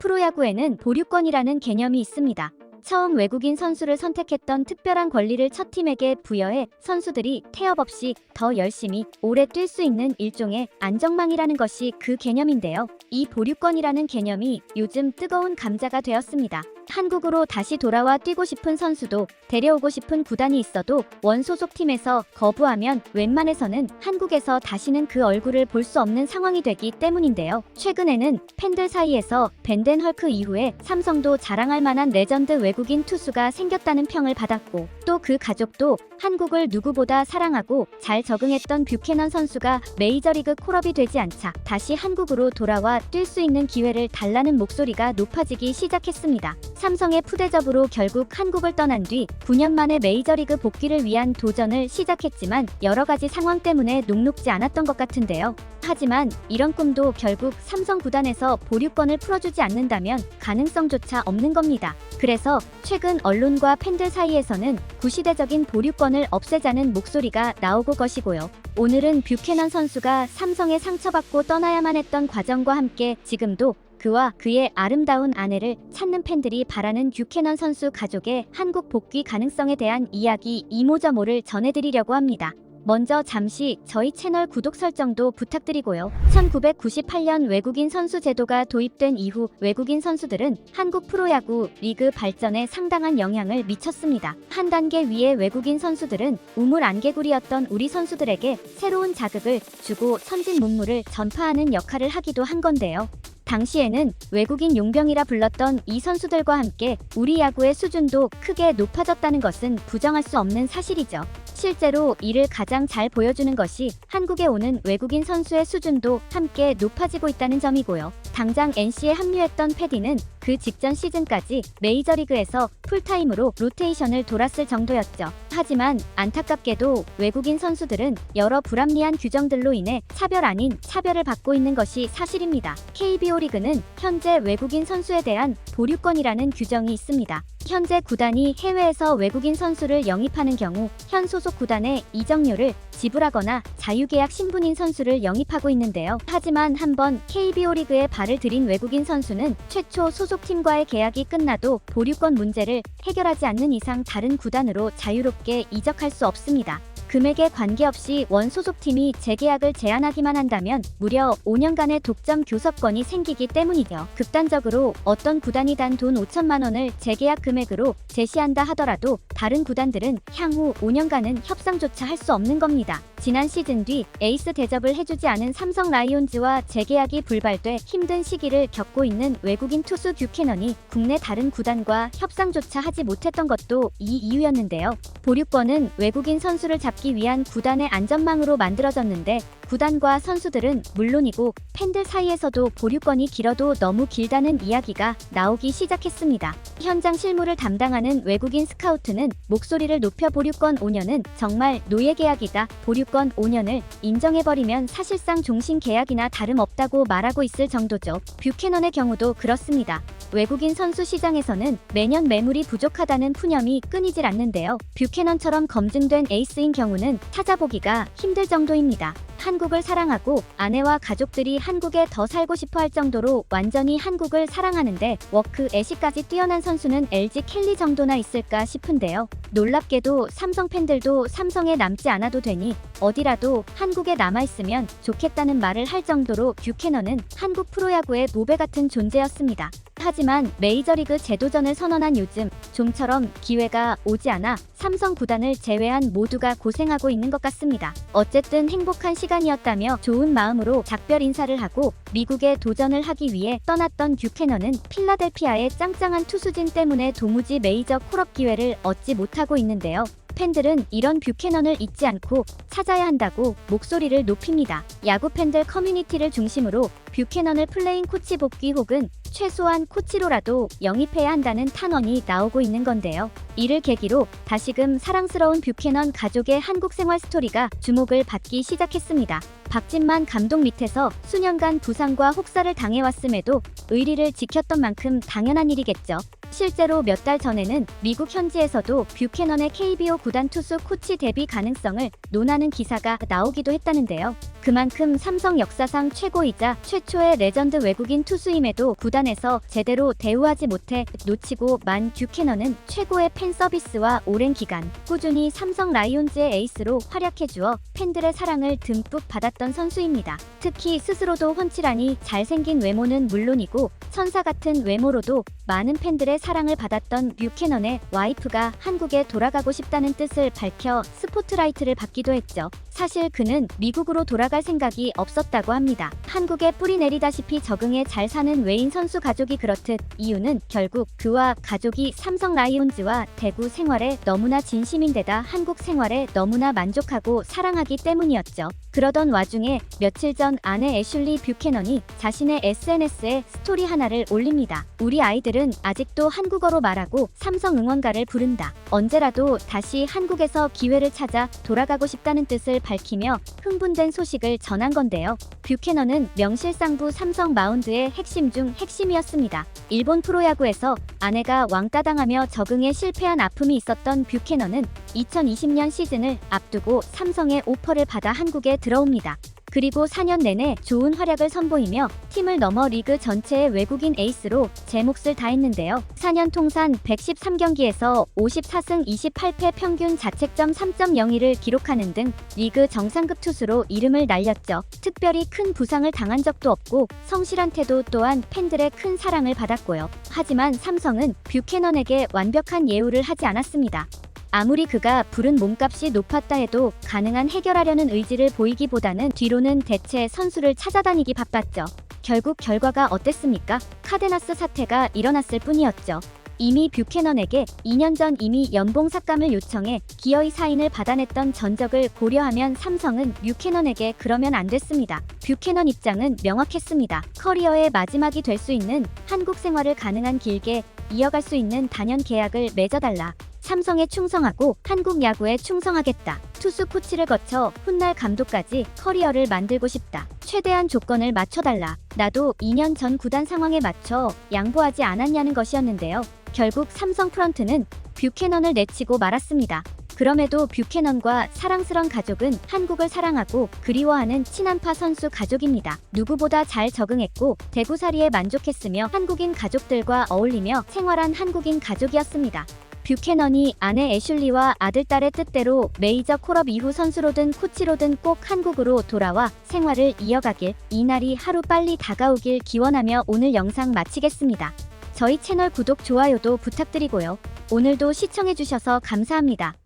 프로야구에는 보류권이라는 개념이 있습니다. 처음 외국인 선수를 선택했던 특별한 권리를 첫 팀에게 부여해 선수들이 태업 없이 더 열심히 오래 뛸 수 있는 일종의 안정망이라는 것이 그 개념인데요. 이 보류권이라는 개념이 요즘 뜨거운 감자가 되었습니다. 한국으로 다시 돌아와 뛰고 싶은 선수도 데려오고 싶은 구단이 있어도 원소속 팀에서 거부하면 웬만해서는 한국에서 다시는 그 얼굴을 볼 수 없는 상황이 되기 때문인데요. 최근에는 팬들 사이에서 밴덴 헐크 이후에 삼성도 자랑할 만한 레전드 외국인 투수가 생겼다는 평을 받았고 또 그 가족도 한국을 누구보다 사랑하고 잘 적응했던 뷰캐넌 선수가 메이저리그 콜업이 되지 않자 다시 한국으로 돌아와 뛸 수 있는 기회를 달라는 목소리가 높아지기 시작했습니다. 삼성의 푸대접으로 결국 한국을 떠난 뒤 9년 만에 메이저리그 복귀를 위한 도전을 시작했지만 여러 가지 상황 때문에 녹록지 않았던 것 같은데요. 하지만 이런 꿈도 결국 삼성 구단에서 보류권을 풀어주지 않는다면 가능성조차 없는 겁니다. 그래서 최근 언론과 팬들 사이에서는 구시대적인 보류권을 없애자는 목소리가 나오고 것이고요. 오늘은 뷰캐넌 선수가 삼성에 상처받고 떠나야만 했던 과정과 함께 지금도 그와 그의 아름다운 아내를 찾는 팬들이 바라는 뷰캐넌 선수 가족의 한국 복귀 가능성에 대한 이야기 이모저모를 전해드리려고 합니다. 먼저 잠시 저희 채널 구독 설정도 부탁드리고요. 1998년 외국인 선수 제도가 도입된 이후 외국인 선수들은 한국 프로야구 리그 발전에 상당한 영향을 미쳤습니다. 한 단계 위의 외국인 선수들은 우물 안개구리였던 우리 선수들에게 새로운 자극을 주고 선진 문물을 전파하는 역할을 하기도 한 건데요. 당시에는 외국인 용병이라 불렀던 이 선수들과 함께 우리 야구의 수준도 크게 높아졌다는 것은 부정할 수 없는 사실이죠. 실제로 이를 가장 잘 보여주는 것이 한국에 오는 외국인 선수의 수준도 함께 높아지고 있다는 점이고요. 당장 NC에 합류했던 패디는 그 직전 시즌까지 메이저리그에서 풀타임으로 로테이션을 돌았을 정도였죠. 하지만 안타깝게도 외국인 선수들은 여러 불합리한 규정들로 인해 차별 아닌 차별을 받고 있는 것이 사실입니다. KBO 리그는 현재 외국인 선수에 대한 보류권이라는 규정이 있습니다. 현재 구단이 해외에서 외국인 선수를 영입하는 경우 현 소속 구단에 이적료를 지불하거나 자유계약 신분인 선수를 영입하고 있는데요. 하지만 한번 KBO 리그에 발을 들인 외국인 선수는 최초 소속팀과의 계약이 끝나도 보류권 문제를 해결하지 않는 이상 다른 구단으로 자유롭게 이적할 수 없습니다. 금액에 관계없이 원소속팀이 재계약을 제한하기만 한다면 무려 5년간의 독점 교섭권이 생기기 때문이죠. 극단적으로 어떤 구단이 단 돈 5천만 원을 재계약 금액으로 제시한다 하더라도 다른 구단들은 향후 5년간은 협상조차 할 수 없는 겁니다. 지난 시즌 뒤 에이스 대접을 해주지 않은 삼성 라이온즈와 재계약이 불발돼 힘든 시기를 겪고 있는 외국인 투수 뷰캐넌이 국내 다른 구단과 협상조차 하지 못했던 것도 이 이유였는데요. 보류권은 외국인 선수를 잡기 위한 구단의 안전망으로 만들어졌는데 구단과 선수들은 물론이고 팬들 사이에서도 보류권이 길어도 너무 길다는 이야기가 나오기 시작했습니다. 현장 실무를 담당하는 외국인 스카우트는 목소리를 높여 보류권 5년은 정말 노예 계약이다. 보류권 5년을 인정해버리면 사실상 종신 계약이나 다름없다고 말하고 있을 정도죠. 뷰캐넌의 경우도 그렇습니다. 외국인 선수 시장에서는 매년 매물이 부족하다는 푸념이 끊이질 않는데요. 뷰캐넌처럼 검증된 에이스인 경우는 찾아보기가 힘들 정도입니다. 한국을 사랑하고 아내와 가족들이 한국에 더 살고 싶어 할 정도로 완전히 한국을 사랑하는데 워크 애시까지 뛰어난 선수는 LG 켈리 정도나 있을까 싶은데요. 놀랍게도 삼성 팬들도 삼성에 남지 않아도 되니 어디라도 한국에 남아있으면 좋겠다는 말을 할 정도로 뷰캐넌은 한국 프로야구의 모배 같은 존재였습니다. 하지만 메이저리그 재도전을 선언한 요즘 좀처럼 기회가 오지 않아 삼성 구단을 제외한 모두가 고생하고 있는 것 같습니다. 어쨌든 행복한 시간이었다며 좋은 마음으로 작별 인사를 하고 미국에 도전을 하기 위해 떠났던 뷰캐넌은 필라델피아의 짱짱한 투수진 때문에 도무지 메이저 콜업 기회를 얻지 못하고 있는데요. 팬들은 이런 뷰캐넌을 잊지 않고 찾아야 한다고 목소리를 높입니다. 야구 팬들 커뮤니티를 중심으로 뷰캐넌을 플레잉 코치 복귀 혹은 최소한 코치로라도 영입해야 한다는 탄원이 나오고 있는 건데요. 이를 계기로 다시금 사랑스러운 뷰캐넌 가족의 한국 생활 스토리가 주목을 받기 시작했습니다. 박진만 감독 밑에서 수년간 부상과 혹사를 당해왔음에도 의리를 지켰던 만큼 당연한 일이겠죠. 실제로 몇 달 전에는 미국 현지에서도 뷰캐넌의 KBO 구단 투수 코치 데뷔 가능성을 논하는 기사가 나오기도 했다는데요. 그만큼 삼성 역사상 최고이자 최초의 레전드 외국인 투수임에도 구단에서 제대로 대우하지 못해 놓치고 만 뷰캐넌은 최고의 팬 서비스와 오랜 기간 꾸준히 삼성 라이온즈의 에이스로 활약해주어 팬들의 사랑을 듬뿍 받았던 선수입니다. 특히 스스로도 훤칠하니 잘생긴 외모는 물론이고 천사 같은 외모로도 많은 팬들의 사랑을 받았던 뷰캐넌의 와이프가 한국에 돌아가고 싶다는 뜻을 밝혀 스포트라이트를 받기도 했죠. 사실 그는 미국으로 돌아갈 생각이 없었다고 합니다. 한국에 뿌리 내리다시피 적응에 잘 사는 외인 선수 가족이 그렇듯 이유는 결국 그와 가족이 삼성 라이온즈와 대구 생활에 너무나 진심인데다 한국 생활에 너무나 만족하고 사랑하기 때문이었죠. 그러던 와중에 며칠 전 아내 애슐리 뷰캐넌이 자신의 SNS에 스토리 하나를 올립니다. 우리 아이들은 아직도 한국어로 말하고 삼성 응원가를 부른다. 언제라도 다시 한국에서 기회를 찾아 돌아가고 싶다는 뜻을 밝히며 흥분된 소식을 전한 건데요. 뷰캐넌은 명실상부 삼성 마운드의 핵심 중 핵심이었습니다. 일본 프로야구에서 아내가 왕따당하며 적응에 실패한 아픔이 있었던 뷰캐넌은 2020년 시즌을 앞두고 삼성의 오퍼를 받아 한국에 들어옵니다. 그리고 4년 내내 좋은 활약을 선보이며 팀을 넘어 리그 전체의 외국인 에이스로 제 몫을 다했는데요. 4년 통산 113경기에서 54승 28패 평균 자책점 3.02를 기록하는 등 리그 정상급 투수로 이름을 날렸죠. 특별히 큰 부상을 당한 적도 없고 성실한 태도 또한 팬들의 큰 사랑을 받았고요. 하지만 삼성은 뷰캐넌에게 완벽한 예우를 하지 않았습니다. 아무리 그가 부른 몸값이 높았다 해도 가능한 해결하려는 의지를 보이기보다는 뒤로는 대체 선수를 찾아다니기 바빴죠. 결국 결과가 어땠습니까? 카데나스 사태가 일어났을 뿐이었죠. 이미 뷰캐넌에게 2년 전 이미 연봉 삭감을 요청해 기어이 사인을 받아냈던 전적을 고려하면 삼성은 뷰캐넌에게 그러면 안 됐습니다. 뷰캐넌 입장은 명확했습니다. 커리어의 마지막이 될 수 있는 한국 생활을 가능한 길게 이어갈 수 있는 단연 계약을 맺어달라. 삼성에 충성하고 한국 야구에 충성하겠다. 투수 코치를 거쳐 훗날 감독까지 커리어를 만들고 싶다. 최대한 조건을 맞춰달라. 나도 2년 전 구단 상황에 맞춰 양보하지 않았냐는 것이었는데요. 결국 삼성 프런트는 뷰캐넌을 내치고 말았습니다. 그럼에도 뷰캐넌과 사랑스런 가족은 한국을 사랑하고 그리워하는 친한파 선수 가족입니다. 누구보다 잘 적응했고 대구살이에 만족했으며 한국인 가족들과 어울리며 생활한 한국인 가족이었습니다. 뷰캐넌이 아내 애슐리와 아들딸의 뜻대로 메이저 콜업 이후 선수로든 코치로든 꼭 한국으로 돌아와 생활을 이어가길, 이날이 하루 빨리 다가오길 기원하며 오늘 영상 마치겠습니다. 저희 채널 구독, 좋아요도 부탁드리고요. 오늘도 시청해주셔서 감사합니다.